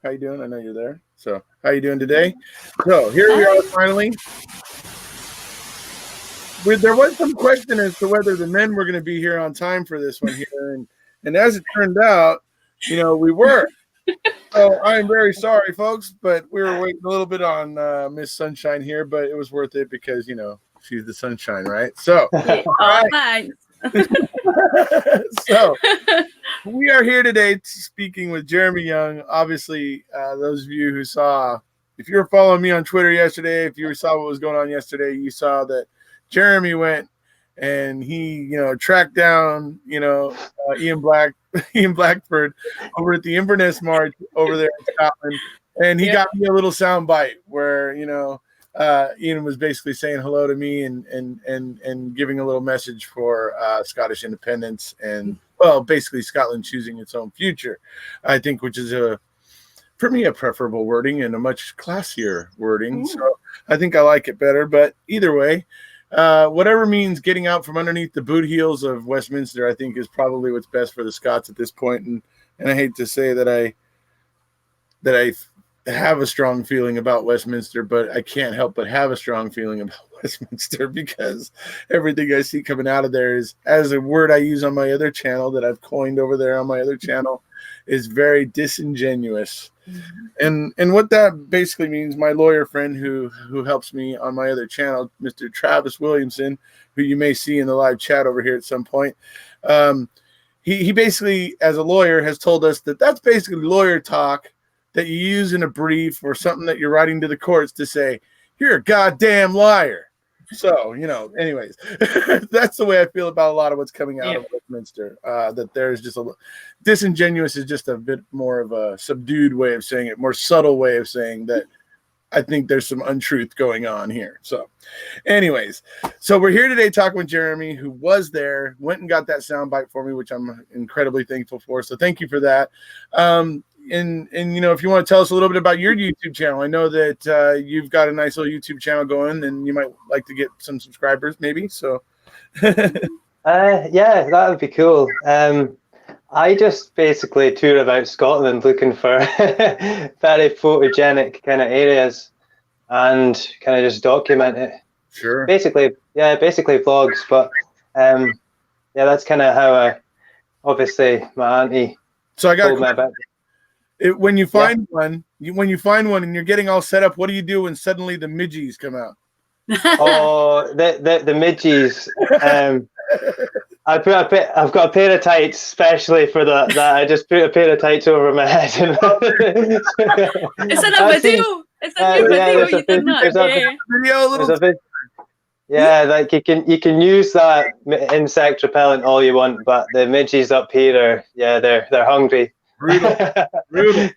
How you doing? I know you're there. So, how you doing today? So, here we are Hi. finally. There was some question as to whether the men were going to be here on time for this one here, and as it turned out, we were. So, I'm very sorry, folks, but we were waiting a little bit on Miss Sunshine here, but it was worth it because she's the sunshine, right? So, Yeah. Oh, thanks. so we are here today speaking with Jeremy Young. Obviously, those of you who if you were following me on Twitter yesterday, if you saw what was going on yesterday, you saw that Jeremy went and he, tracked down, Ian Blackford over at the Inverness March over there in Scotland. And he got me a little sound bite where, Ian was basically saying hello to me and giving a little message for Scottish independence and, well, basically Scotland choosing its own future, I think, which is for me a preferable wording and a much classier wording. So I think I like it better. But either way, whatever means getting out from underneath the boot heels of Westminster, I think is probably what's best for the Scots at this point. And I hate to say that I have a strong feeling about Westminster, but I can't help but have a strong feeling about Westminster because everything I see coming out of there is, as a word I use on my other channel that I've coined over there on my other channel, is very disingenuous. And what that basically means, my lawyer friend who helps me on my other channel, Mr. Travis Williamson, who you may see in the live chat over here at some point, he basically, as a lawyer, has told us that that's basically lawyer talk that you use in a brief or something that you're writing to the courts to say, you're a goddamn liar. So, anyways, that's the way I feel about a lot of what's coming out of Westminster, that there's just disingenuous is just a bit more of a subdued way of saying it, more subtle way of saying that I think there's some untruth going on here. So anyways, so we're here today talking with Jeremy, who was there, went and got that soundbite for me, which I'm incredibly thankful for. So thank you for that. And if you want to tell us a little bit about your YouTube channel, I know that you've got a nice little YouTube channel going, and you might like to get some subscribers, maybe. So, yeah, that would be cool. I just basically tour about Scotland looking for very photogenic kind of areas and kind of just document it. Sure. Basically vlogs. But yeah, that's kind of how obviously my auntie. So I got told me about it. When you find one, and you're getting all set up, what do you do when suddenly the midgies come out? Oh, the midgies. I've got a pair of tights specially for that. I just put a pair of tights over my head. It's in a video. It's in your video. You did not. Yeah, like you can use that insect repellent all you want, but the midgies up here they're hungry. Brutal.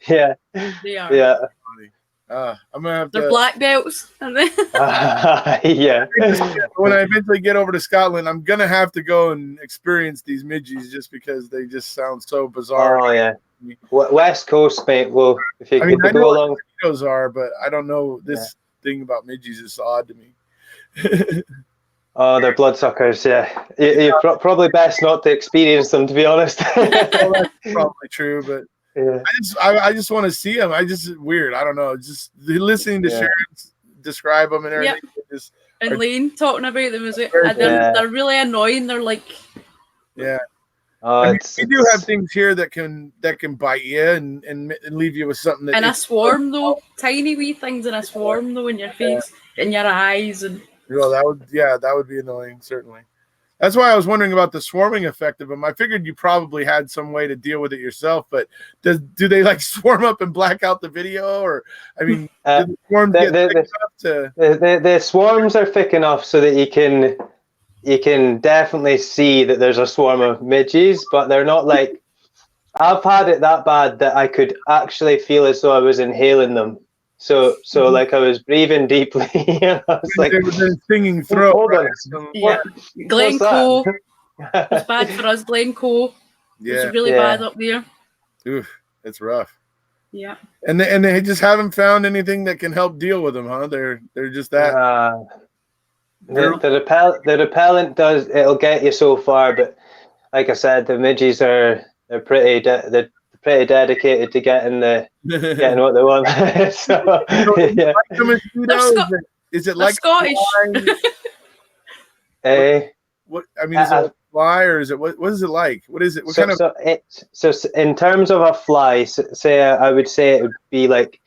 Yeah, they are. Yeah. I'm gonna have They're black belts. Yeah. When I eventually get over to Scotland, I'm gonna have to go and experience these midgies just because they just sound so bizarre. Oh yeah. West Coast, mate. Well, if you I go know along, what mosquitoes are, but I don't know this thing about midgies is odd to me. Oh, they're bloodsuckers. Yeah, you're probably best not to experience them, to be honest. Well, that's probably true, but yeah. I just want to see them. Weird. I don't know. Just listening to Sharon describe them and everything. And Lane talking about them as they're really annoying. They're like, you do have things here that can bite you and leave you with something that. And a swarm though, tiny wee things in a swarm though in your face, in your eyes, and. Well, that would be annoying, certainly. That's why I was wondering about the swarming effect of them. I figured you probably had some way to deal with it yourself, but do they like swarm up and black out the video, or I mean, do the swarms get thick enough to? The swarms are thick enough so that you can definitely see that there's a swarm of midgies, but they're not like. I've had it that bad that I could actually feel as though I was inhaling them. So like I was breathing deeply. I was like singing throat. Hold on. Yeah. Glencoe. It's bad for us, Glencoe. Yeah. It's really bad up there. Oof, it's rough. Yeah. And they just haven't found anything that can help deal with them, huh? They're just that. The repellent it'll get you so far, but like I said, the midgies they're pretty. The pretty dedicated to getting what they want. So, yeah. Like the mosquito? Is it like Scottish? What I mean, is it a fly or is it what is it like? What is it? What kind of? So in terms of a fly, say I would say it would be like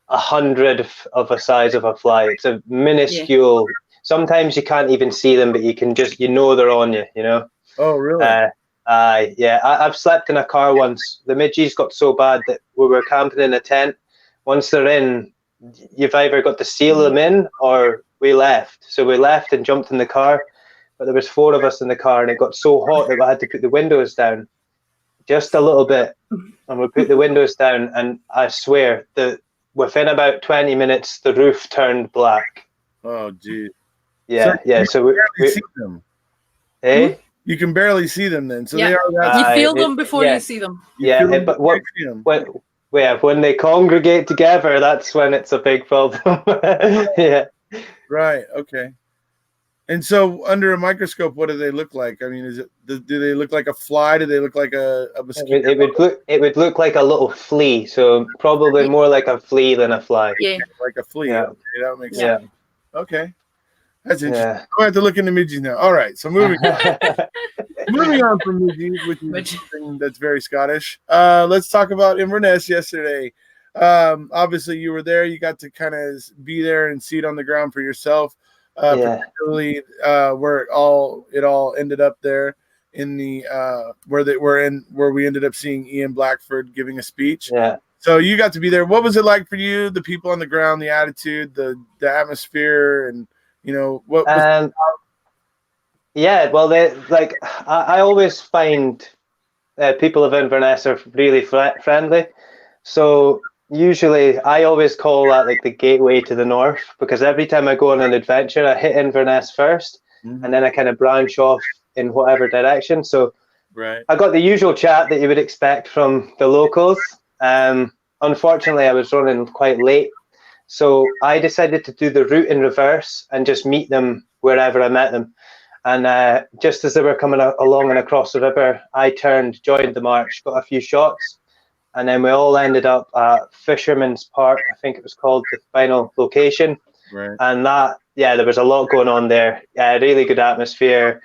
100 of a size of a fly. It's a minuscule. Yeah. Sometimes you can't even see them, but you can just they're on you. You know. Oh really? Yeah. I've slept in a car once. The midges got so bad that we were camping in a tent. Once they're in, you've either got to seal them in or we left. So we left and jumped in the car. But there was 4 of us in the car, and it got so hot that we had to put the windows down just a little bit. And we put the windows down, and I swear that within about 20 minutes, the roof turned black. Oh, geez. Yeah, So we see them. Eh? You can barely see them then. So they are. You feel them before you see them. But when they congregate together, that's when it's a big problem. Yeah. Right. Okay. And so, under a microscope, what do they look like? I mean, do they look like a fly? Do they look like a mosquito? It would look like a little flea. So probably more like a flea than a fly. Yeah, like a flea. Yeah. Okay, that makes sense. Okay, that's interesting. Yeah. I'm gonna have to look into midges now. All right, so moving on from midges, which is something that's very Scottish. Let's talk about Inverness yesterday. Obviously, you were there. You got to kind of be there and see it on the ground for yourself. Particularly where it all ended up there in the where we ended up seeing Ian Blackford giving a speech. Yeah. So you got to be there. What was it like for you? The people on the ground, the attitude, the atmosphere, and what? Yeah. Well, I always find people of Inverness are really friendly. So. Usually, I always call that like the gateway to the north, because every time I go on an adventure, I hit Inverness first, and then I kind of branch off in whatever direction. So I got the usual chat that you would expect from the locals. Unfortunately, I was running quite late, so I decided to do the route in reverse and just meet them wherever I met them. And just as they were coming along and across the river, I turned, joined the march, got a few shots. And then we all ended up at Fisherman's Park, I think it was called, the final location. Right. And there was a lot going on there. Really good atmosphere,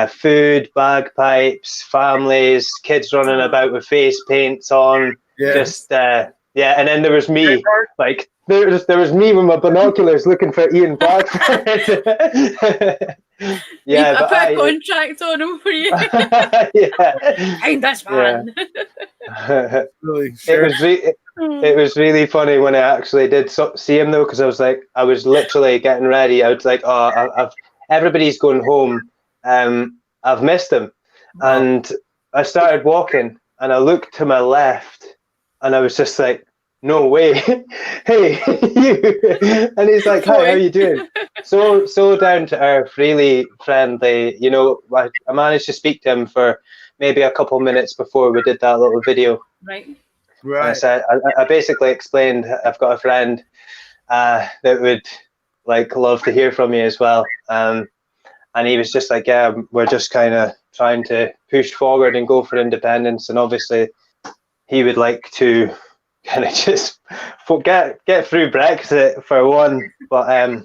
food, bagpipes, families, kids running about with face paints on. Yes. And then there was me, like there was me with my binoculars looking for Ian Blackford. I put a contract on him for you. Find this man. Really, sure. It was really funny when I actually did see him though, because I was literally getting ready. I was like, everybody's going home. I've missed him, and I started walking, and I looked to my left, and I was just like, no way. Hey, you. And he's like, hi, how are you doing? So down to earth, really friendly. I managed to speak to him for maybe a couple minutes before we did that little video. Right. I said, I basically explained I've got a friend that would love to hear from you as well. And he was just like, yeah, we're just kind of trying to push forward and go for independence. And obviously he would like to kind of just get through Brexit for one, but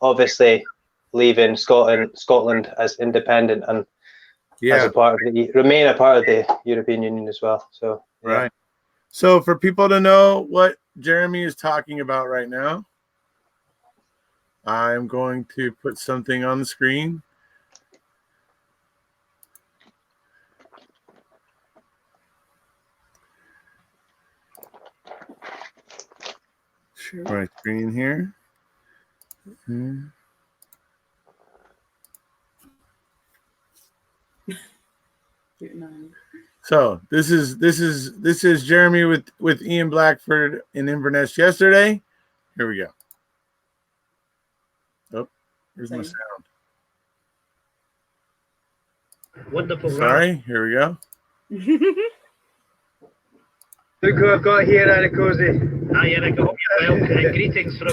obviously leaving Scotland as independent and as a part of remain a part of the European Union as well. So right. So for people to know what Jeremy is talking about right now, I'm going to put something on the screen. Share my screen here. So this is Jeremy with Ian Blackford in Inverness yesterday. Here we go. Oh, here's my sound. Wonderful. Sorry, here we go. Look who I've got here, Ericozy. Hi, Eric. I hope you're well. Greetings from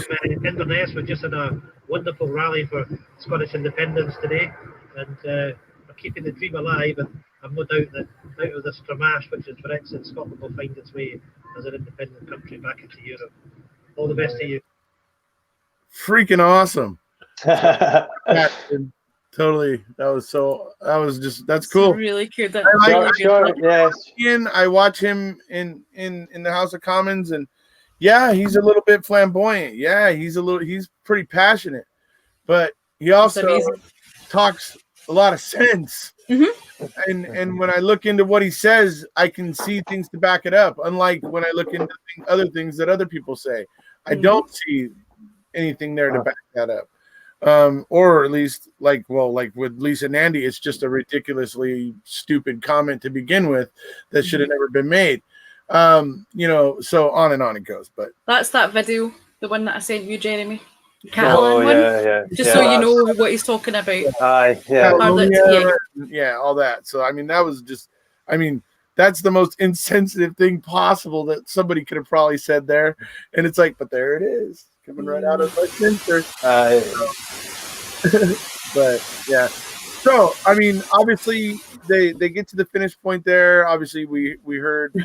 Inverness. We just had a wonderful rally for Scottish independence today, and we're keeping the dream alive. And I've no doubt that out of this Stramash, which is Brexit, Scotland will find its way as an independent country back into Europe. All the best to you. Freaking awesome. Totally. That's It's cool. really cool. Yes. I watch him in the House of Commons, and yeah, he's a little bit flamboyant. Yeah, he's pretty passionate, but he also talks a lot of sense. And when I look into what he says, I can see things to back it up. Unlike when I look into other things that other people say, I don't see anything there to back that up. Or at least like with Lisa and Andy, it's just a ridiculously stupid comment to begin with that should have never been made. So on and on it goes. But that's that video, the one that I sent you, Jeremy. Just so you know what he's talking about. All that. So I mean, that was just, I mean, that's the most insensitive thing possible that somebody could have probably said there. And it's like, but there it is, coming right out of Westminster. But yeah. So I mean, obviously they get to the finish point there. Obviously, we heard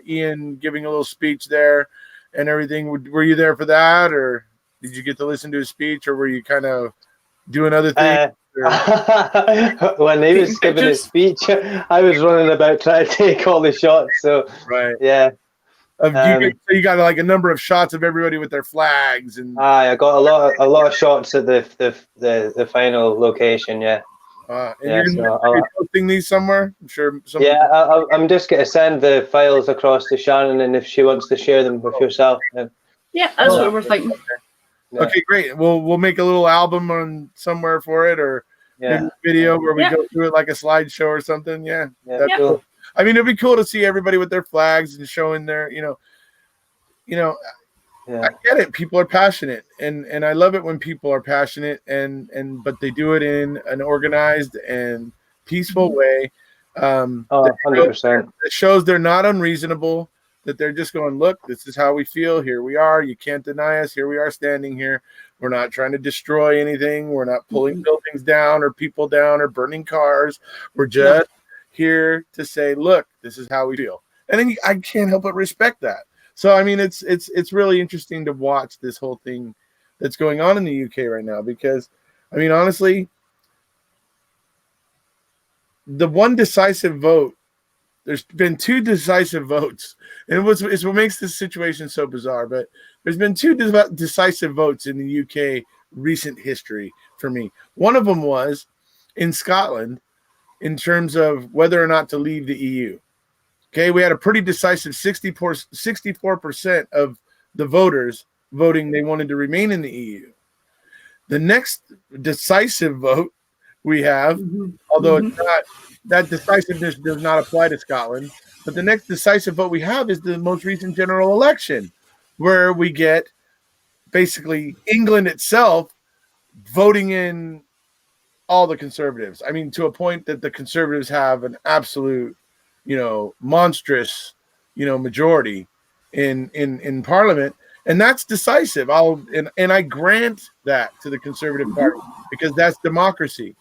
Ian giving a little speech there and everything. Were you there for that, or did you get to listen to his speech, or were you kind of doing other things? When he was giving his speech, I was running about trying to take all the shots. So right, yeah. You got like a number of shots of everybody with their flags, and I got a lot of shots at the final location. Yeah. You're posting these somewhere? I'm sure. I'm just going to send the files across to Shannon, and if she wants to share them with yourself. Yeah, that's what we're thinking. Okay, great. We'll make a little album on somewhere for it, or maybe a video where we go through it like a slideshow or something. Yeah. Cool. I mean, it'd be cool to see everybody with their flags and showing their, I get it. People are passionate, and I love it when people are passionate, but they do it in an organized and peaceful way. 100%. It shows they're not unreasonable. That they're just going, look, this is how we feel. Here we are. You can't deny us. Here we are standing here. We're not trying to destroy anything. We're not pulling buildings down or people down or burning cars. We're just here to say, look, this is how we feel. And then I can't help but respect that. So, I mean, it's really interesting to watch this whole thing that's going on in the UK right now, because, I mean, honestly, the one decisive vote, there's been two decisive votes, and it's what makes this situation so bizarre. But there's been two decisive votes in the UK recent history for me. One of them was in Scotland in terms of whether or not to leave the EU. Okay, we had a pretty decisive 64% of the voters voting they wanted to remain in the EU. The next decisive vote we have, although it's not, that decisiveness does not apply to Scotland, but the next decisive vote we have is the most recent general election, where we get basically England itself voting in all the conservatives. I mean, to a point that the conservatives have an absolute, monstrous, majority in Parliament, and that's decisive. And I grant that to the Conservative Party, because that's democracy.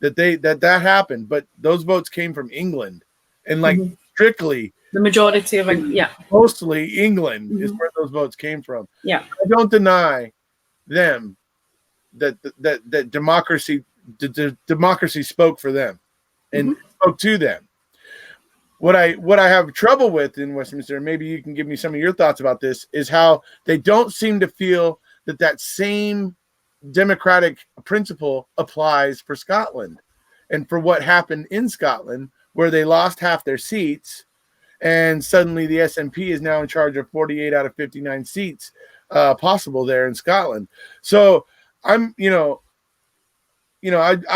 That happened, but those votes came from England, and strictly the majority of it, mostly England is where those votes came from. Yeah, I don't deny them that democracy, the democracy spoke for them and spoke to them. What I have trouble with in Westminster, and maybe you can give me some of your thoughts about this, is how they don't seem to feel that same democratic principle applies for Scotland and for what happened in Scotland, where they lost half their seats, and suddenly the SNP is now in charge of 48 out of 59 seats possible there in Scotland. So I'm, I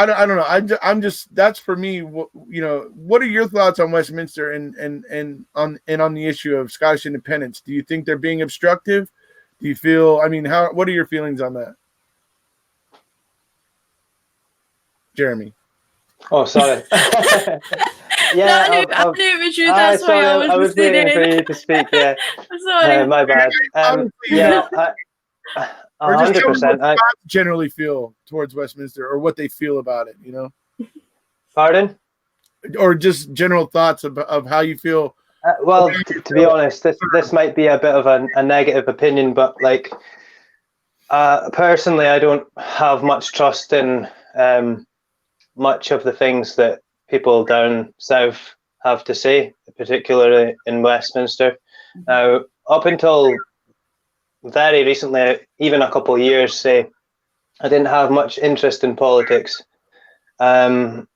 don't know. I'm just, that's for me. What are your thoughts on Westminster and on the issue of Scottish independence? Do you think they're being obstructive? Do you feel? I mean, what are your feelings on that, Jeremy? Oh, sorry. Yeah, no, I knew it was you. That's why I was waiting for you to speak. Yeah, sorry, my bad. Yeah. 100%. I generally feel towards Westminster, or what they feel about it. Pardon? or just general thoughts of how you feel. Well, to be honest, this might be a bit of a negative opinion, but like personally, I don't have much trust in much of the things that people down south have to say, particularly in Westminster. Now, up until very recently, even a couple of years, say, I didn't have much interest in politics. And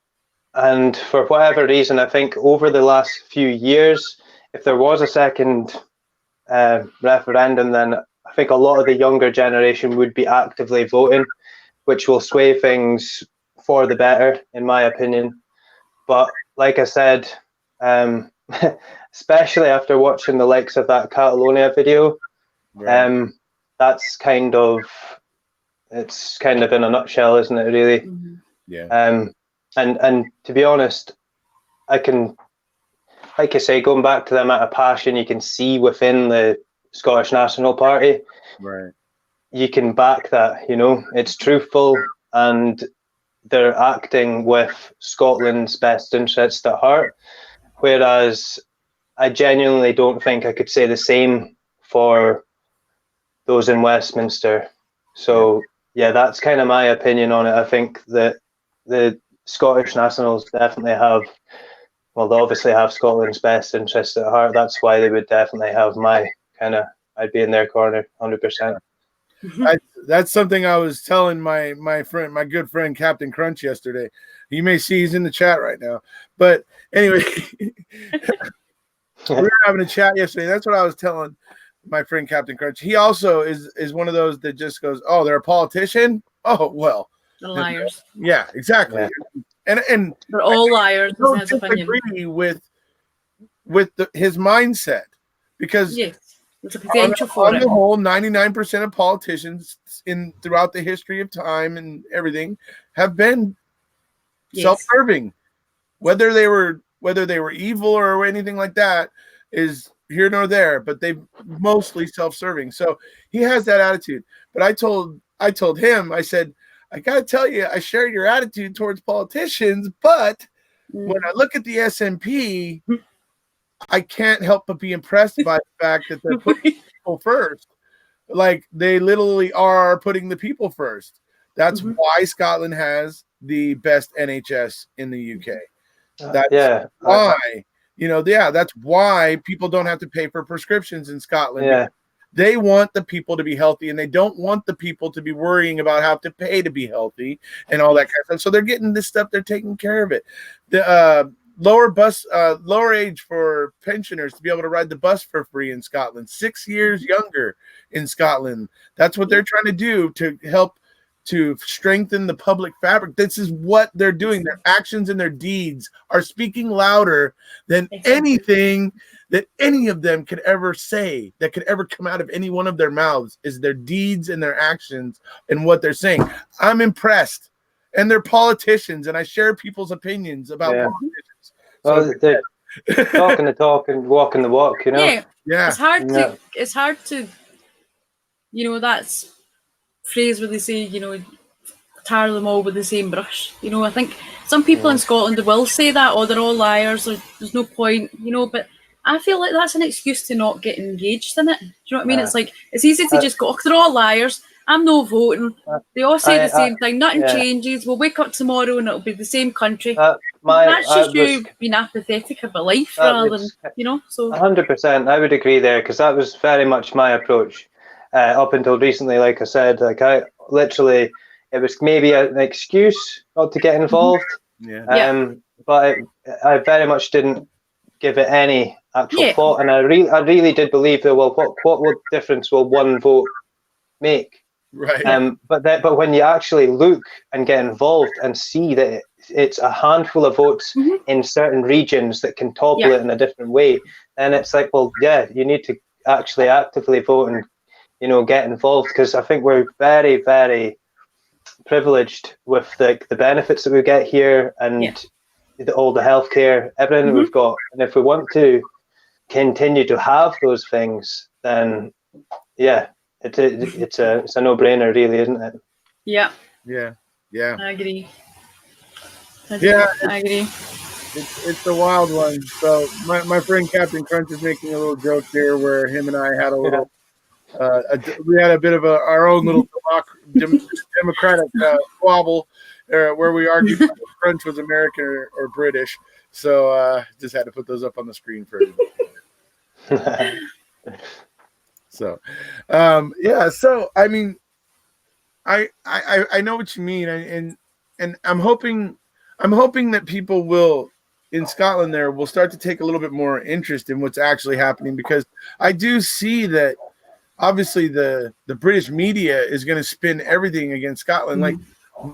for whatever reason, I think over the last few years, if there was a second referendum, then I think a lot of the younger generation would be actively voting, which will sway things for the better, in my opinion. But like I said, especially after watching the likes of that Catalonia video, Right. that's it's kind of in a nutshell, isn't it, really? Yeah. And to be honest, I can, like I say, going back to the amount of passion you can see within the Scottish National Party, Right. you can back that, you know, it's truthful and they're acting with Scotland's best interests at heart. Whereas I genuinely don't think I could say the same for those in Westminster. So yeah, that's kind of my opinion on it. I think that the Scottish Nationals definitely have, well, they obviously have Scotland's best interests at heart. That's why they would definitely have my kind of, I'd be in their corner 100%. That's something I was telling my good friend Captain Crunch yesterday. You may see he's in the chat right now. But anyway, we were having a chat yesterday. That's what I was telling my friend Captain Crunch. He also is one of those that just goes, "Oh, they're a politician? Oh, well." The liars. Yeah, exactly. Yeah. And they're all liars. I don't disagree with his mindset, because yes, there's a potential for on it. the whole, 99% of politicians throughout the history of time and everything have been self-serving. Whether they were evil or anything like that is here nor there, but they mostly self-serving. So he has that attitude. But I told him, I said, I gotta tell you, I share your attitude towards politicians, but when I look at the SNP, I can't help but be impressed by the fact that they're putting people first. Like, they literally are putting the people first. That's why Scotland has the best NHS in the UK. That's why, that's why people don't have to pay for prescriptions in Scotland. Yeah. They want the people to be healthy, and they don't want the people to be worrying about how to pay to be healthy and all that kind of stuff. So they're getting this stuff. They're taking care of it. The lower age for pensioners to be able to ride the bus for free in Scotland, 6 years younger in Scotland. That's what they're trying to do to help to strengthen the public fabric. This is what they're doing. Their actions and their deeds are speaking louder than anything that any of them could ever say, that could ever come out of any one of their mouths, is their deeds and their actions and what they're saying. I'm impressed. And they're politicians, and I share people's opinions about politicians. Well, they're talking the talk and walking the walk, you know? Yeah. It's hard to, that's phrase where they say, tar them all with the same brush. I think some people in Scotland will say that, they're all liars, or there's no point, but I feel like that's an excuse to not get engaged in it. Do you know what I mean? It's like, it's easy to just go, they're all liars, I'm no voting. They all say the same thing, nothing changes, we'll wake up tomorrow and it'll be the same country. That's just you being apathetic about life rather than, so. 100%, I would agree there, because that was very much my approach up until recently. Like I said, I literally, it was maybe an excuse not to get involved. But I very much didn't give it any actual thought, and I really did believe that, well, what difference will one vote make? Right. But when you actually look and get involved and see that it's a handful of votes in certain regions that can topple it in a different way, then it's like, well, you need to actually actively vote and get involved, because I think we're very, very privileged with the benefits that we get here and all the healthcare, everything that we've got. And if we want to continue to have those things, then it's a no-brainer, really, isn't it? Yeah. I agree. I agree. It's a wild one. So my friend Captain Crunch is making a little joke here where him and I had a little we had a bit of our own little democratic squabble where we argued whether Crunch was American or British. So just had to put those up on the screen for everybody. So yeah, so I mean, I know what you mean, and I'm hoping that people will in Scotland there will start to take a little bit more interest in what's actually happening, because I do see that obviously the British media is going to spin everything against Scotland. Like,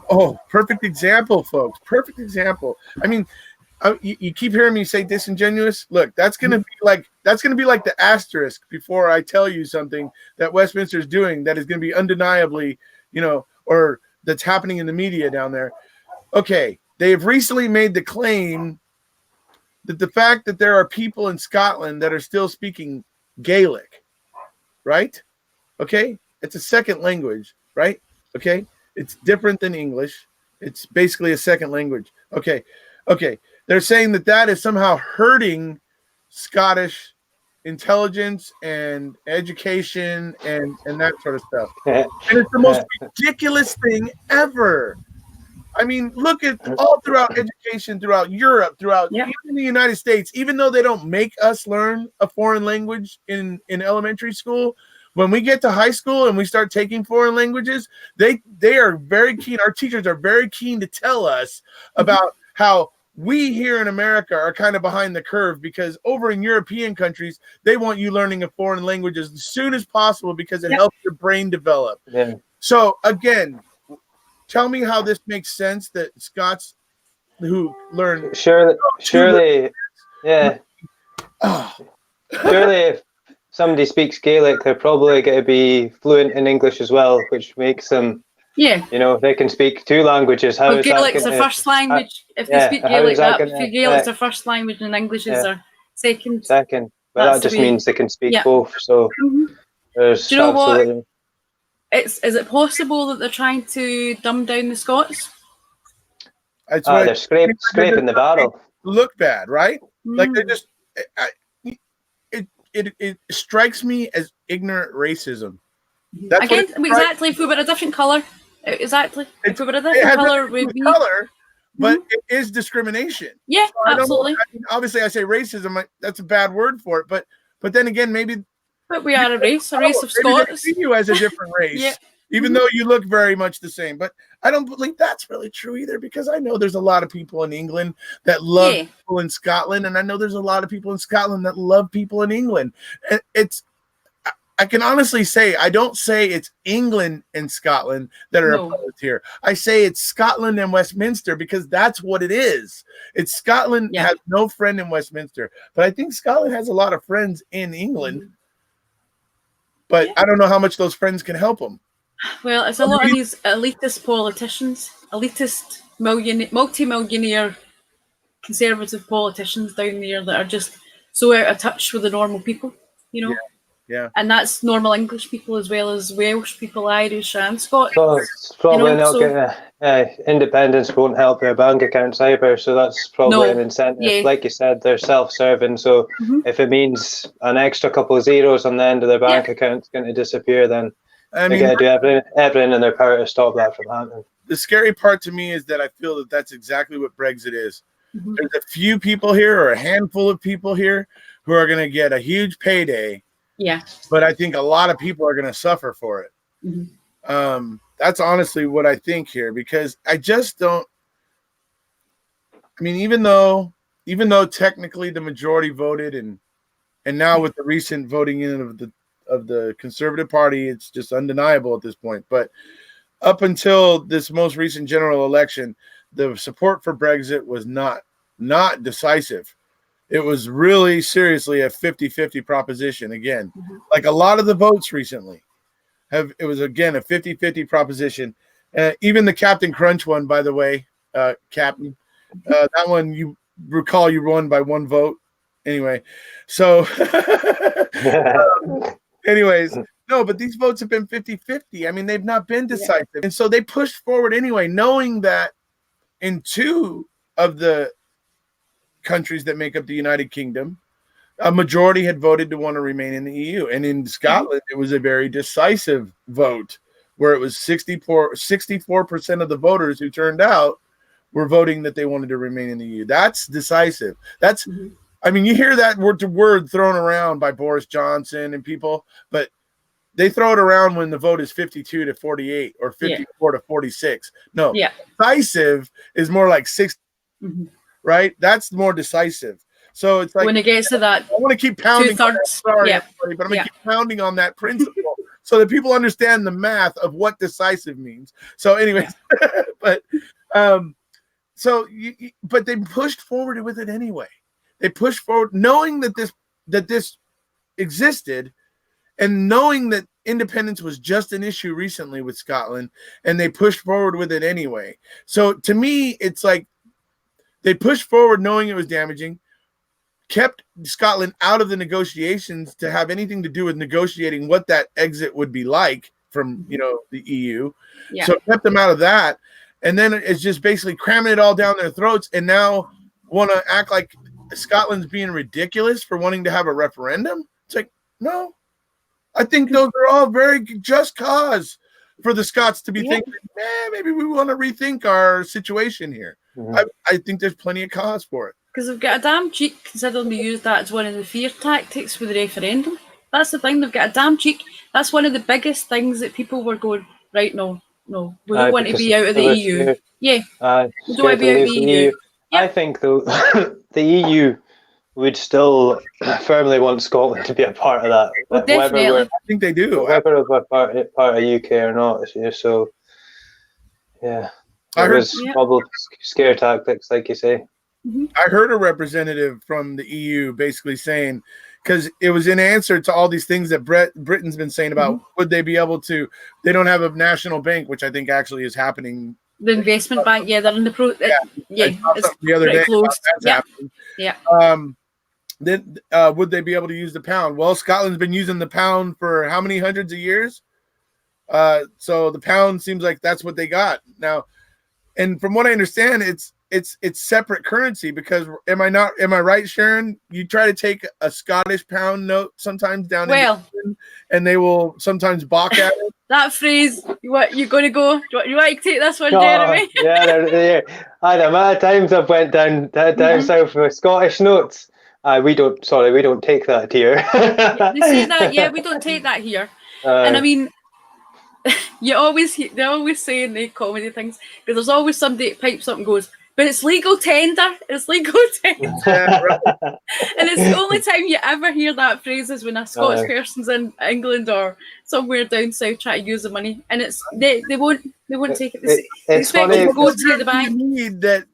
oh, perfect example, folks. Perfect example. I mean, you keep hearing me say disingenuous. Look, that's going to be like the asterisk before I tell you something that Westminster is doing that is going to be undeniably, or that's happening in the media down there. Okay, they have recently made the claim that the fact that there are people in Scotland that are still speaking Gaelic, right? Okay, it's a second language, right? Okay, it's different than English. It's basically a second language. Okay. They're saying that is somehow hurting Scottish intelligence and education and that sort of stuff. And it's the most ridiculous thing ever. I mean, look at all throughout education, throughout Europe, even the United States, even though they don't make us learn a foreign language in elementary school, when we get to high school and we start taking foreign languages, they are very keen. Our teachers are very keen to tell us about how we here in America are kind of behind the curve, because over in European countries, they want you learning a foreign language as soon as possible because it helps your brain develop. Yeah. So again, tell me how this makes sense that Scots who learn surely if somebody speaks Gaelic, they're probably going to be fluent in English as well, which makes them they can speak two languages. How is Gaelic's their first language. If they speak Gaelic, Gaelic's their first language and English is their second. But that just means they can speak both. So there's, do you know what? Is it possible that they're trying to dumb down the Scots? They're scraping the barrel. Look bad, right? Like they're just. It strikes me as ignorant racism. That's exactly. If we were a different color, exactly. If we were a different color, we'd be color. But it is discrimination. Yeah, so absolutely. Obviously, I say racism. That's a bad word for it. But then again, maybe. But we are a race of Scots. See you as a different race, even though you look very much the same. But I don't believe that's really true either, because I know there's a lot of people in England that love people in Scotland, and I know there's a lot of people in Scotland that love people in England. And I can honestly say, I don't say it's England and Scotland that are opposed here. I say it's Scotland and Westminster, because that's what it is. It's Scotland has no friend in Westminster, but I think Scotland has a lot of friends in England. But I don't know how much those friends can help them. Well, it's a lot of these elitist politicians, multi-millionaire conservative politicians down there that are just so out of touch with the normal people, Yeah. And that's normal English people as well as Welsh people, Irish and Scots. So it's probably not going to, independence won't help their bank accounts either, so that's probably an incentive. Yeah. Like you said, they're self-serving, so if it means an extra couple of zeros on the end of their bank account is going to disappear, then they got to do everything in their power to stop that from happening. The scary part to me is that I feel that that's exactly what Brexit is. There's a few people here, or a handful of people here, who are going to get a huge payday. Yeah, but I think a lot of people are going to suffer for it. That's honestly what I think here, because I just don't. I mean, even though technically the majority voted, and now with the recent voting in of the Conservative Party, it's just undeniable at this point. But up until this most recent general election, the support for Brexit was not decisive. It was really seriously a 50-50 proposition. Again, like a lot of the votes recently it was again a 50-50 proposition. Even the Captain Crunch one, by the way, Captain, that one you recall you won by one vote. Anyway, so anyways, no, but these votes have been 50-50. I mean, they've not been decisive. And so they pushed forward anyway, knowing that in two of the countries that make up the United Kingdom, a majority had voted to want to remain in the EU. And in Scotland, it was a very decisive vote where it was 64% of the voters who turned out were voting that they wanted to remain in the EU. That's decisive. That's, I mean, you hear that word to word thrown around by Boris Johnson and people, but they throw it around when the vote is 52 to 48 or 54 to 46. No, decisive is more like 60, right? That's more decisive. So it's like when it gets to that, I want to keep pounding. Sorry, everybody, but I'm going to keep pounding on that principle so that people understand the math of what decisive means. So, anyways, but but they pushed forward with it anyway. They pushed forward, knowing that this existed, and knowing that independence was just an issue recently with Scotland, and they pushed forward with it anyway. So to me, it's like they pushed forward knowing it was damaging, kept Scotland out of the negotiations to have anything to do with negotiating what that exit would be like from, the EU. Yeah. So kept them out of that. And then it's just basically cramming it all down their throats, and now want to act like Scotland's being ridiculous for wanting to have a referendum. It's like, no, I think those are all very just cause for the Scots to be thinking, maybe we want to rethink our situation here. I think there's plenty of cause for it. Because they've got a damn cheek considering they used that as one of the fear tactics with the referendum. That's the thing, they've got a damn cheek. That's one of the biggest things that people were going, right, no, we don't want to be out of the EU. We don't want to be out of the EU. I think, though, the EU would still firmly want Scotland to be a part of that. Well, definitely. I think they do. Whether we're part of UK or not. So, yeah. It was probably scare tactics, like you say. I heard a representative from the EU basically saying, because it was in answer to all these things that Britain's been saying about would they be able to, they don't have a national bank, which I think actually is happening. The investment bank, they're in the it's the other day close. Then would they be able to use the pound? Well, Scotland's been using the pound for how many hundreds of years? So the pound seems like that's what they got now. And from what I understand, it's separate currency, because am I right, Sharon? You try to take a Scottish pound note sometimes down in England, and they will sometimes balk at it. That phrase, you're going to go? You want to take this one, Jeremy? Yeah, they're the amount of times I've went down south with Scottish notes. We don't take that here. They say that, we don't take that here. And I mean, they always say in the comedy things, because there's always somebody that pipes up and goes, but it's legal tender. It's legal tender. And it's the only time you ever hear that phrase is when a Scottish person's in England or somewhere down south trying to use the money, and it's they won't take it. It's funny. To go to the bank. Need that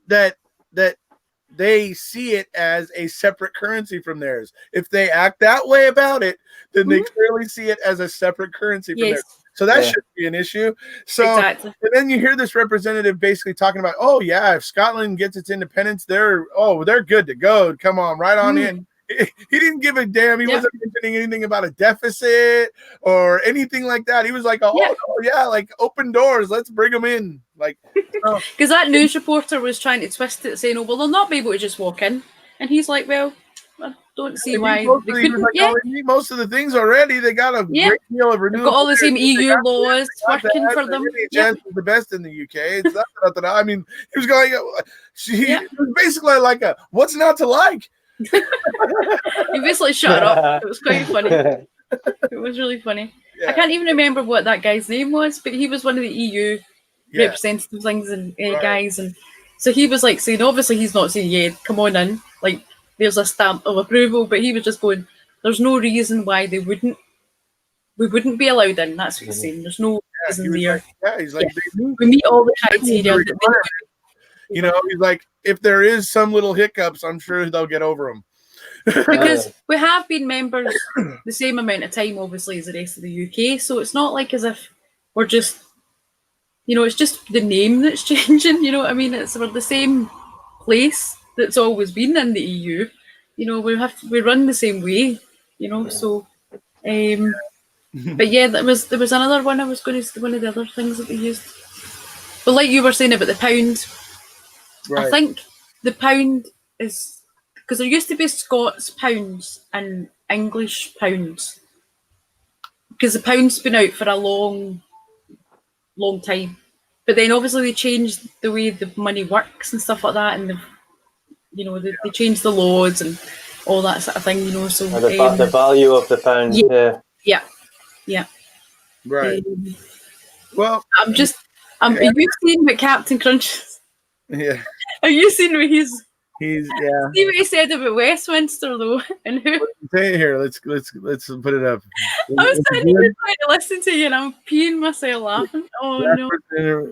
they see it as a separate currency from theirs. If they act that way about it, then they clearly see it as a separate currency from theirs. So that shouldn't be an issue. So and then you hear this representative basically talking about, if Scotland gets its independence, they're good to go. Come on, right on in. He didn't give a damn. He wasn't mentioning anything about a deficit or anything like that. He was like, like open doors. Let's bring them in. Like, because that news reporter was trying to twist it, saying, well, they'll not be able to just walk in. And he's like, well, I don't see why they couldn't. They need most of the things already. They got a great deal of renewable. They've got all the same EU laws working for them. NHS is the best in the UK. It's not that I mean, he was going. It was basically like a what's not to like. He basically shut up. It was quite funny. It was really funny. Yeah. I can't even remember what that guy's name was, but he was one of the EU representative things and guys, and so he was like saying, obviously he's not saying come on in, like there's a stamp of approval, but he was just going, there's no reason why we wouldn't be allowed in. That's what he's saying. There's no reason there. He's like, we meet all the criteria. He's like, if there is some little hiccups, I'm sure they'll get over them. Because we have been members the same amount of time, obviously, as the rest of the UK. So it's not like as if we're just, it's just the name that's changing. You know what I mean? We're the same place that's always been in the EU. We run the same way. So. But there was another one I was going to, one of the other things that they used. But like you were saying about the pound. Right. I think the pound is because there used to be Scots pounds and English pounds, because the pound's been out for a long time. But then obviously they changed the way the money works and stuff like that, and they changed the laws and all that sort of thing. So the value of the pound. Yeah. Right. Well, have you seen what Captain Crunch? Yeah. Have you seen what he's See what he said about Westminster though, and who? Say it here. Let's put it up. I was sitting here trying to listen to you, and I'm peeing myself laughing. Oh no!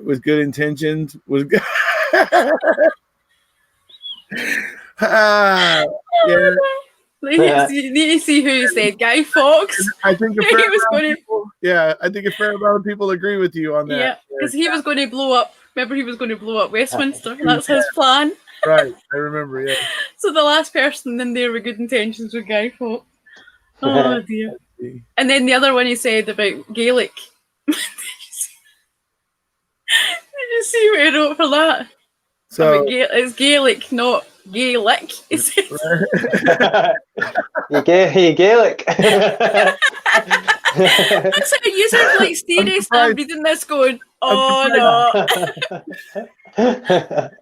With good intentions was good. Yeah. You need to see who he said. Guy Fawkes. I think a fair amount of people agree with you on that. Yeah, because he was going to blow up. Remember, he was going to blow up Westminster. That's his plan. Right, I remember. Yeah. So the last person in there with good intentions was Guy Fawkes. Oh dear. And then the other one he said about Gaelic. Did you see what he wrote for that? So it's Gaelic, not Gaelic. He said. You Gaelic. That's how you sound like Stevie. I'm reading this going, oh no.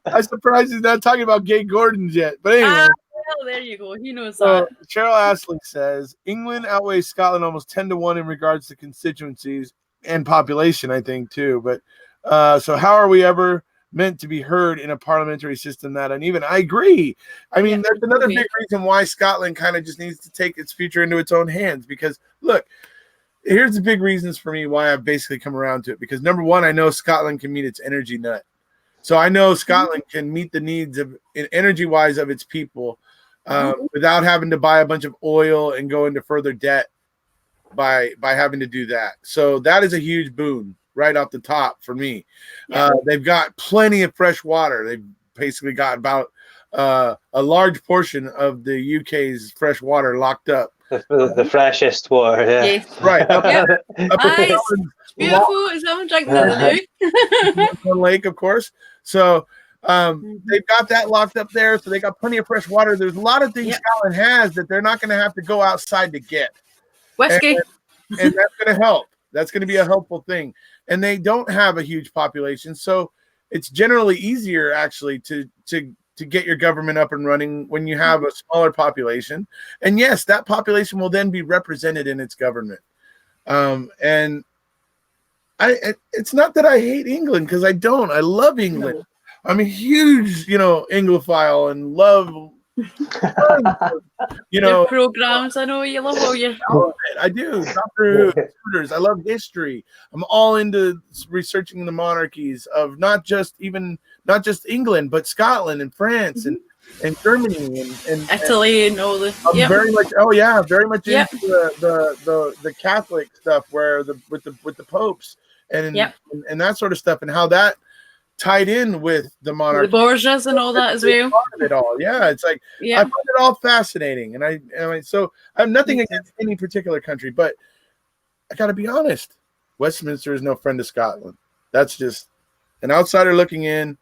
I'm surprised he's not talking about Gay Gordons yet. But anyway. Well, there you go. He knows that. Cheryl Astley says England outweighs Scotland almost 10-1 in regards to constituencies and population, I think, too. But so how are we ever meant to be heard in a parliamentary system that uneven? I agree. I mean, that's another big reason why Scotland kind of just needs to take its future into its own hands. Because, look, here's the big reasons for me why I've basically come around to it. Because, number one, I know Scotland can meet its energy nut. So I know Scotland can meet the needs of energy-wise of its people without having to buy a bunch of oil and go into further debt by having to do that. So that is a huge boon right off the top for me. They've got plenty of fresh water. They've basically got about a large portion of the UK's fresh water locked up. The freshest water, yeah. Yes. Right. Nice. Beautiful. Is someone drinking the One lake, of course. So they've got that locked up there. So they got plenty of fresh water. There's a lot of things Scotland has that they're not going to have to go outside to get. Whiskey. And that's going to help. That's going to be a helpful thing. And they don't have a huge population. So it's generally easier, actually, to get your government up and running when you have a smaller population. And yes, that population will then be represented in its government. And it's not that I hate England, because I don't. I love England. I'm a huge, Anglophile and love, your programs. I know you love all your. I do. Doctor Who, I love history. I'm all into researching the monarchies of not just England, but Scotland and France and Germany and Italy and all the. Very much. Very much into the Catholic stuff with the popes and that sort of stuff, and how that tied in with the monarchy, the Borgias and all that as well. It all, it's like I find it all fascinating, and I mean, so I have nothing against any particular country, but I got to be honest, Westminster is no friend of Scotland. That's just an outsider looking in,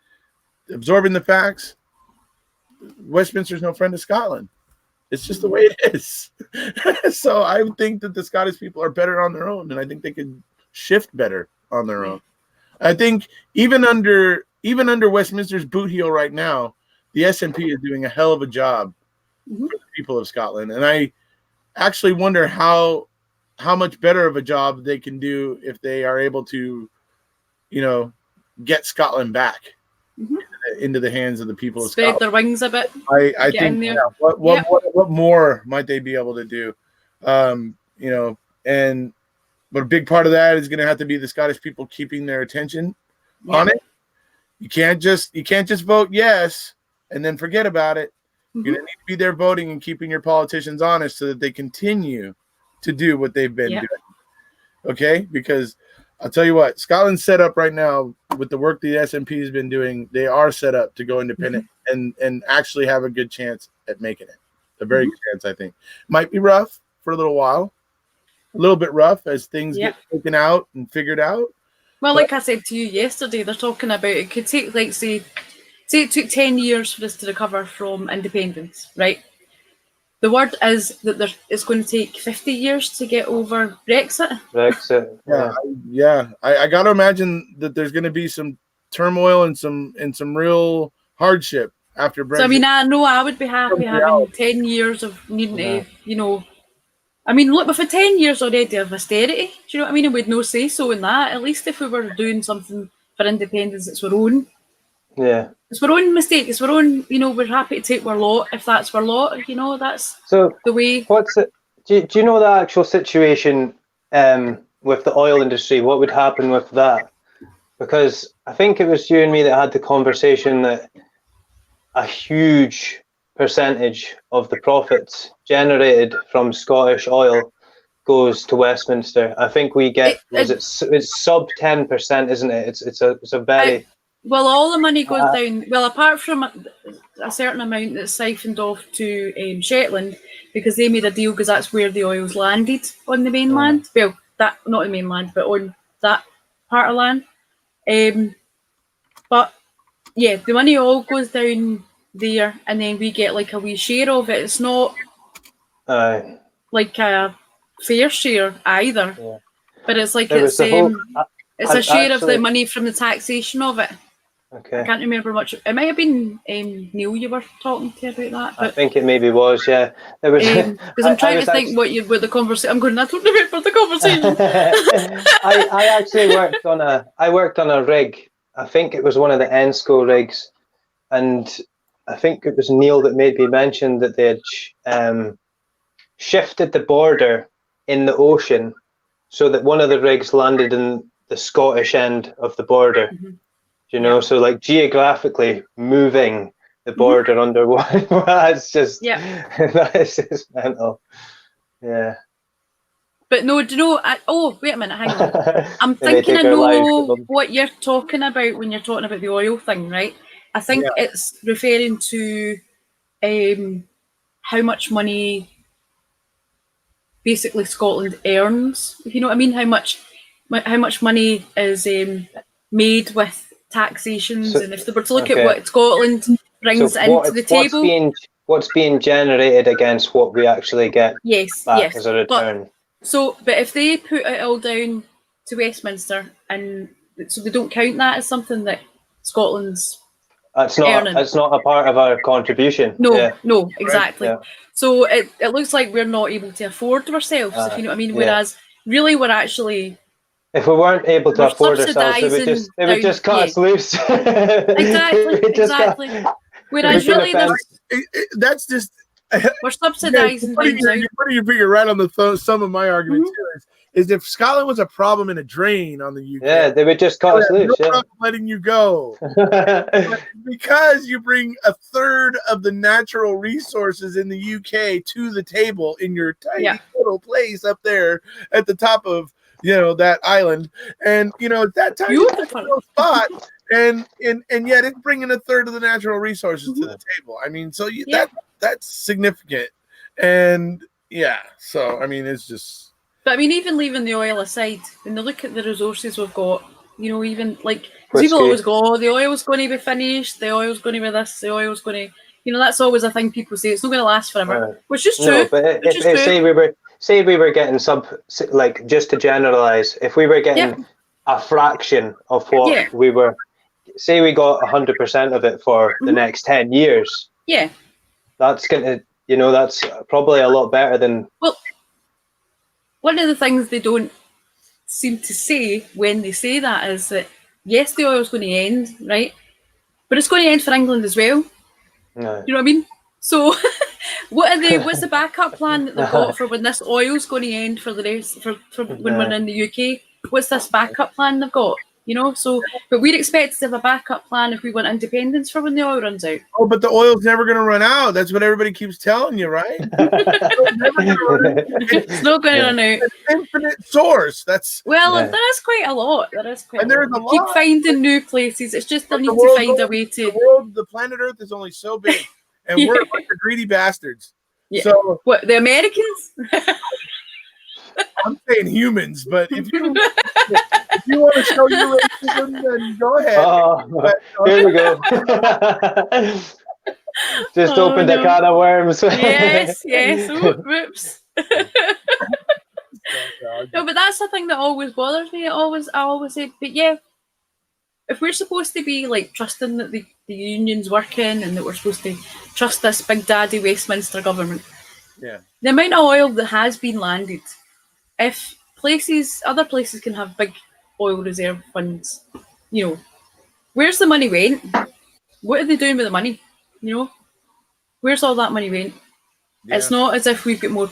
absorbing the facts. Westminster is no friend of Scotland. It's just the way it is. So I think that the Scottish people are better on their own, and I think they could shift better on their own. I think even under Westminster's boot heel right now, the SNP is doing a hell of a job for the people of Scotland, and I actually wonder how much better of a job they can do if they are able to, get Scotland back into the hands of the people of Scotland. Spread their wings a bit. I think what more might they be able to do? But a big part of that is going to have to be the Scottish people keeping their attention on it. You can't just vote yes and then forget about it. You're going to need to be there voting and keeping your politicians honest so that they continue to do what they've been doing. Okay? Because I'll tell you what, Scotland's set up right now with the work the SNP has been doing. They are set up to go independent and actually have a good chance at making it. A very good chance, I think. Might be rough for a little while. A little bit rough as things get taken out and figured out. Well, like I said to you yesterday, they're talking about it could take, like, say, say it took 10 years for us to recover from independence, right? The word is that it's going to take 50 years to get over Brexit. Brexit. I got to imagine that there's going to be some turmoil and some real hardship after Brexit. So I mean, I know I would be happy having 10 years of needing to, you know. I mean, look, we've had 10 years already of austerity. Do you know what I mean? And we'd no say so in that. At least if we were doing something for independence, it's our own. Yeah. It's our own mistake. It's our own, you know, we're happy to take our lot if that's our lot, you know, that's so the way. What's it? Do you know the actual situation with the oil industry? What would happen with that? Because I think it was you and me that had the conversation that a huge percentage of the profits generated from Scottish oil goes to Westminster. I think we get it's sub 10%, isn't it? It's a very well, all the money goes down. Well, apart from a certain amount that's siphoned off to Shetland, because they made a deal because that's where the oil's landed on the mainland. Well, that not the mainland, but on that part of land. But yeah, the money all goes down there, and then we get like a wee share of it. It's not like a fair share either, but it's like it's a share of the money from the taxation of it. Okay. I can't remember much. It might have been Neil you were talking to about that. But, I think it maybe was, yeah. It was because I'm trying to think what the conversation. I'm going. I don't remember the conversation. I actually worked on a rig. I think it was one of the ENSCO rigs, and I think it was Neil that made me mention that they had shifted the border in the ocean so that one of the rigs landed in the Scottish end of the border. Mm-hmm. You know, so like geographically moving the border underwater, that's just that is just mental. Yeah. But no, do you know? Oh, wait a minute, hang on. I'm thinking I know what you're talking about when you're talking about the oil thing, right? I think it's referring to how much money basically Scotland earns. If you know what I mean, how much money is made with taxations, and if they were to look at what Scotland brings into the table, what's being generated against what we actually get back as a return. But if they put it all down to Westminster, and so they don't count that as something that Scotland's earning. That's not a part of our contribution. No, exactly. Yeah. So it looks like we're not able to afford ourselves, if you know what I mean. Whereas really we're actually. If we weren't able to afford ourselves, they would just cut us loose. Exactly. Whereas really, that's just we're subsidising. You're putting your finger right on the some of my argument too. Is if Scotland was a problem and a drain on the UK, they would just cut us loose. No problem letting you go, because you bring a third of the natural resources in the UK to the table in your tiny little place up there at the top of that island, and that tiny little spot, and yet it's bringing a third of the natural resources to the table. I mean, so that's significant, and so I mean, it's just. But I mean, even leaving the oil aside, when they look at the resources we've got, even like people always go, "Oh, the oil's going to be finished. The oil's going to be this. The oil's going to," that's always a thing people say. It's not going to last forever, which is true. No, but say we were getting just to generalize, if we were getting a fraction of what we were, say we got 100% of it for the next 10 years. Yeah. That's going to, that's probably a lot better than. Well, one of the things they don't seem to say when they say that is that, yes, the oil's going to end, right? But it's going to end for England as well. No. You know what I mean? So what's the backup plan that they've got for when this oil's going to end for the rest for when we're in the UK? What's this backup plan they've got? So but we'd expect to have a backup plan if we want independence for when the oil runs out. Oh, but the oil's never going to run out. That's what everybody keeps telling you, right? It's not going to run out. It's an infinite source. There is quite a lot. There is quite. And there's a lot. Keep finding new places. It's just they need to find a way to. The planet Earth is only so big, and we're a bunch of greedy bastards. Yeah. So what, the Americans? I'm saying humans, but if you want to show your racism, then go ahead. Oh, here we go. Just opened a can of worms. Yes. Ooh, whoops. No, but that's the thing that always bothers me. I always say, but yeah, if we're supposed to be like trusting that the union's working and that we're supposed to trust this big daddy Westminster government, Yeah. the amount of oil that has been landed, if other places can have big oil reserve funds, where's the money went? What are they doing with the money? Where's all that money went? Yeah. It's not as if we've got more,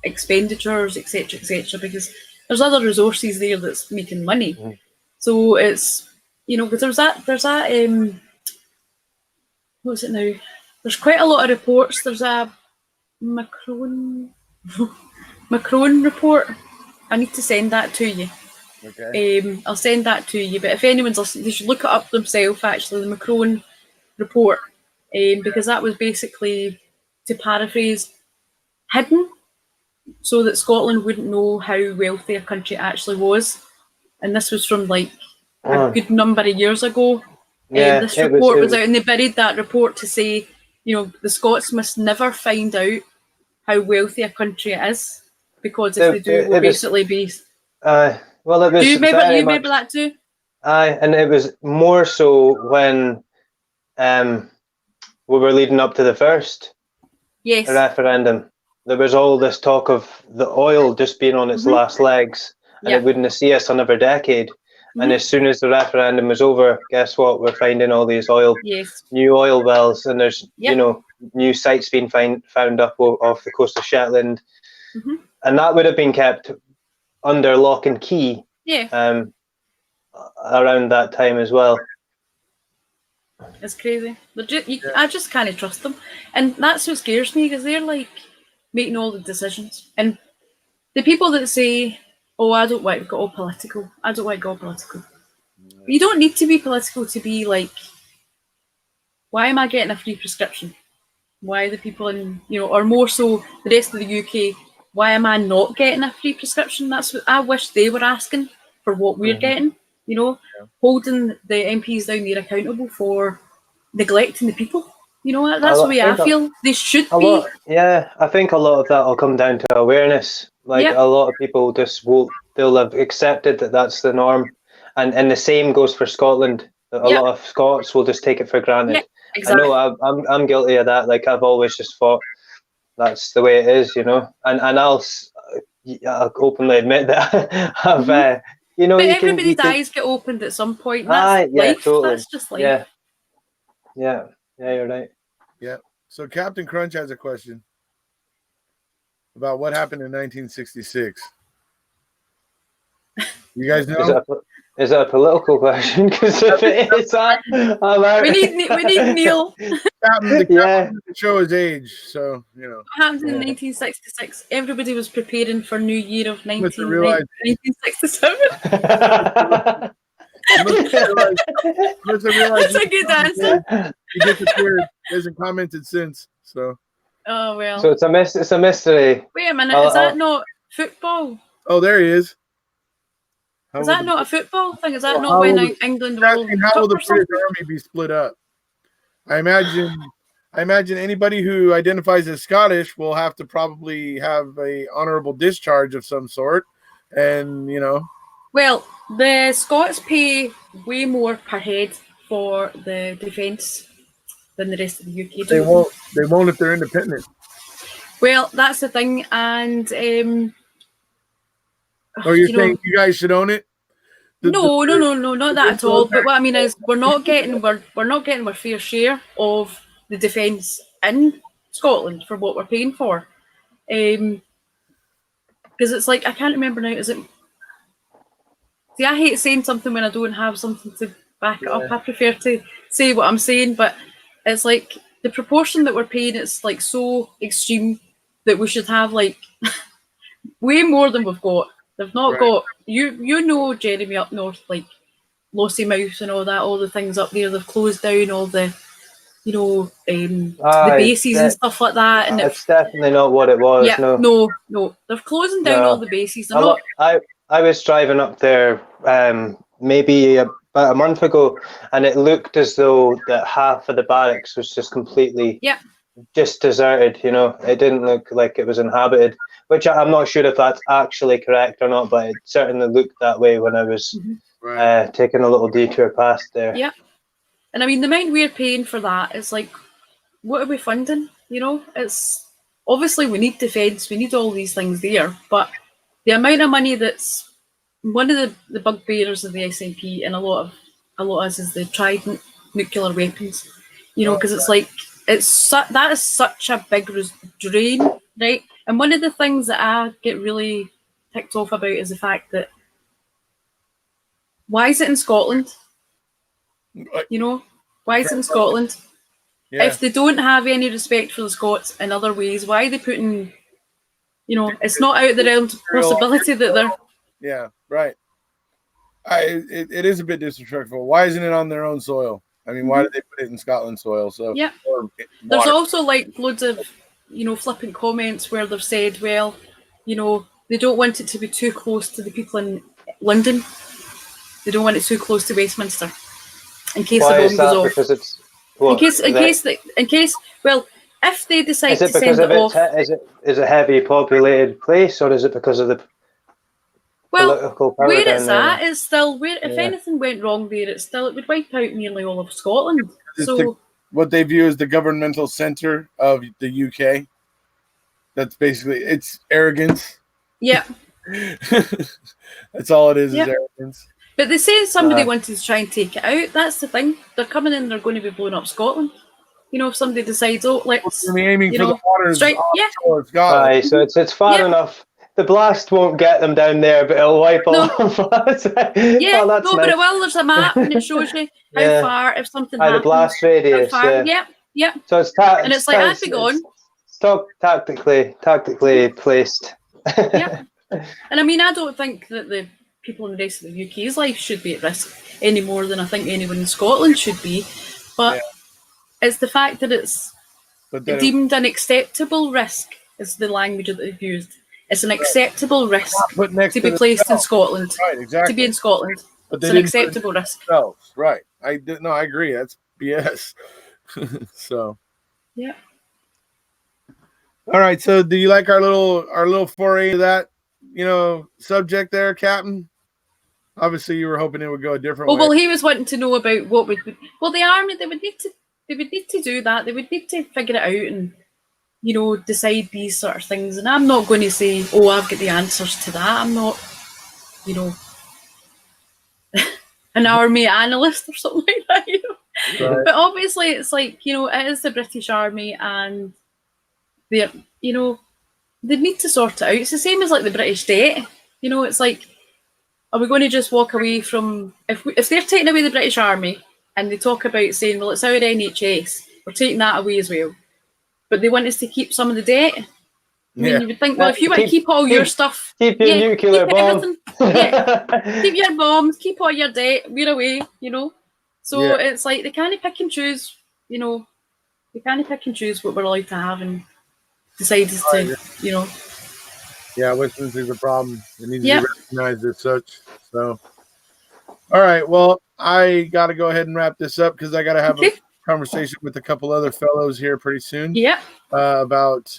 expenditures, etc., because there's other resources there that's making money. Mm-hmm. So it's, because there's that, what is it now? There's quite a lot of reports. There's a Macron report. I need to send that to you. Okay. I'll send that to you. But if anyone's listening, they should look it up themselves. Actually, the Macron report, because that was basically, to paraphrase, hidden, so that Scotland wouldn't know how wealthy a country actually was. And this was from like a good number of years ago. Yeah, this report was out, and they buried that report to say, the Scots must never find out how wealthy a country it is, because if they do, we'll basically be. Well, it was. Do you remember that too? Aye, and it was more so when we were leading up to the first referendum. There was all this talk of the oil just being on its last legs, and it wouldn't see us another decade. And as soon as the referendum was over, guess what? We're finding all these new oil wells, and there's new sites being found up off the coast of Shetland, and that would have been kept under lock and key. Around that time as well. It's crazy. I just can't trust them, and that's what scares me, because they're like making all the decisions, and the people that say, "Oh, I don't want to get all political. I don't want to go political." But you don't need to be political to be like, why am I getting a free prescription? Why are the people in, or more so the rest of the UK, why am I not getting a free prescription? That's what I wish they were asking for what we're getting, holding the MPs down there accountable for neglecting the people. That's the way I feel. They should be. I think a lot of that will come down to awareness. Like a lot of people they'll have accepted that that's the norm. And the same goes for Scotland. A lot of Scots will just take it for granted. Yeah, exactly. I know I'm guilty of that. Like, I've always just thought that's the way it is, and I'll openly admit that I've but everybody's eyes get opened at some point. That's life. Totally. That's just life. Yeah, you're right. Yeah. So Captain Crunch has a question about what happened in 1966. You guys know? Is that a political question? Because if it is, I'm out. We need Neil. The captain can show his age, so What happened in 1966? Everybody was preparing for New Year of 1967. That's a good answer. He disappeared. Hasn't commented since. So. Oh well. So it's a mystery. Wait a minute. Is that not football? Oh, there he is. Is that not a football thing? Is that not when England World Cup? How will the British Army be split up? I imagine anybody who identifies as Scottish will have to probably have a honorable discharge of some sort, and Well, the Scots pay way more per head for the defence than the rest of the UK. They won't if they're independent. Well, that's the thing, and you're saying you guys should own it? No, not that at all. But what I mean is, we're not getting our fair share of the defence in Scotland for what we're paying for. Because it's like, I can't remember now. Is it? See, I hate saying something when I don't have something to back it up. I prefer to say what I'm saying, but it's like the proportion that we're paying. It's like so extreme that we should have like way more than we've got. They've not got Jeremy up north, like Lossiemouth and all that, all the things up there. They've closed down all the, the bases and stuff like that. And it's definitely not what it was. Yeah, no, they're closing down all the bases. I was driving up there maybe about a month ago, and it looked as though that half of the barracks was just completely just deserted. You know, it didn't look like it was inhabited, which I'm not sure if that's actually correct or not, but it certainly looked that way when I was taking a little detour past there. Yeah. And I mean, the amount we're paying for that is like, what are we funding? You know, it's obviously we need defence, we need all these things there, but the amount of money that's one of the bugbearers of the SNP and a lot of us is the Trident nuclear weapons. You know, because it's like that is such a big drain, right? And one of the things that I get really ticked off about is the fact that why is it in Scotland? You know, why is it in Scotland? Yeah. If they don't have any respect for the Scots in other ways, why are they putting, you know, it's not out of the realm of possibility that they're... Yeah, right. It is a bit disrespectful. Why isn't it on their own soil? I mean, why did they put it in Scotland soil? So yeah. There's also like loads of, you know, flippant comments where they've said, well, you know, they don't want it to be too close to the people in London. They don't want it too close to Westminster in case the bomb goes off. Because it's in case, well, if they decide to send it off, is it a heavy populated place, or is it because of the political power where down it's there? at is still where. If anything went wrong there, it would wipe out nearly all of Scotland. So what they view as the governmental center of the UK. That's basically it's arrogance. Yeah, that's all it is arrogance. But they say somebody wanted to try and take it out. That's the thing. They're coming in. They're going to be blowing up Scotland. You know, if somebody decides, oh, let's aiming for the waters, strike. Aye, so it's far enough. The blast won't get them down there, but it'll wipe all of us. But it will. There's a map, and it shows you how far if something happens. The blast radius. Yeah. So it's and it's like I'd be gone. It's tactically placed. Yeah. And I mean, I don't think that the people in the rest of the UK's life should be at risk any more than I think anyone in Scotland should be. But it's the fact that it's deemed an acceptable risk is the language that they've used. It's an acceptable risk to be placed in Scotland. Right, exactly. To be in Scotland. But it's an acceptable risk. Right. I agree. That's BS. So. Yeah. All right. So do you like our little foray to that, subject there, Captain? Obviously you were hoping it would go a different way. Well, he was wanting to know about what would the army they would need to do that. They would need to figure it out and decide these sort of things. And I'm not going to say, oh, I've got the answers to that. I'm not, an army analyst or something like that, Right. But obviously it's like, it is the British Army and they're, they need to sort it out. It's the same as like the British debt. It's like, are we going to just walk away from, if they're taking away the British Army and they talk about saying, well, it's our NHS, we're taking that away as well. But they want us to keep some of the debt. I mean, you would think, well, if you want to keep all your stuff, keep your nuclear bomb, keep your bombs, keep all your debt, we're away, So it's like they can't pick and choose, they can't pick and choose what we're allowed to have and decide to, Yeah, Westminster's a problem. It needs to be recognized as such. So, all right. Well, I got to go ahead and wrap this up because I got to have a conversation with a couple other fellows here pretty soon. Yeah. About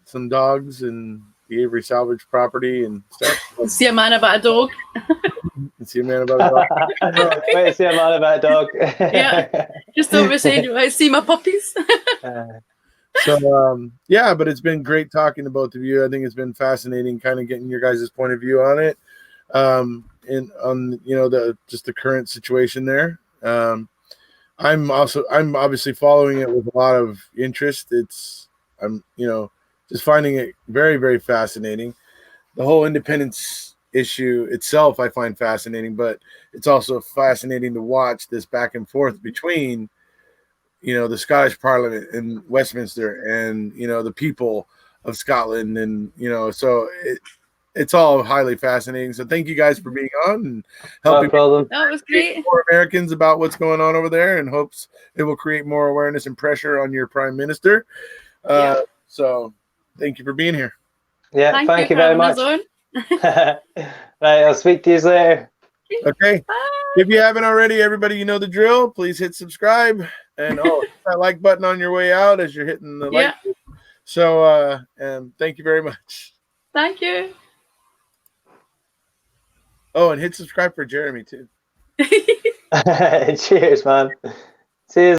some dogs and the Avery salvage property and stuff. See a man about a dog. See a man about a dog. Wait to see a man about a dog. Yeah. Just over saying, you want to see my puppies? So, but it's been great talking to both of you. I think it's been fascinating kind of getting your guys' point of view on it. And on, the current situation there. I'm obviously following it with a lot of interest. I'm just finding it very, very fascinating. The whole independence issue itself, I find fascinating, but it's also fascinating to watch this back and forth between, the Scottish Parliament and Westminster and, the people of Scotland. And, so it's all highly fascinating. So thank you guys for being on and helping that was great. more Americans about what's going on over there, and hopes it will create more awareness and pressure on your Prime Minister. So thank you for being here. Yeah, thank you very much. Right, I'll speak to you later. Okay. Bye. If you haven't already, everybody, you know the drill. Please hit subscribe and hit that like button on your way out as you're hitting the like. Yeah. So, and thank you very much. Thank you. Oh, and hit subscribe for Jeremy too. Cheers, man. See you.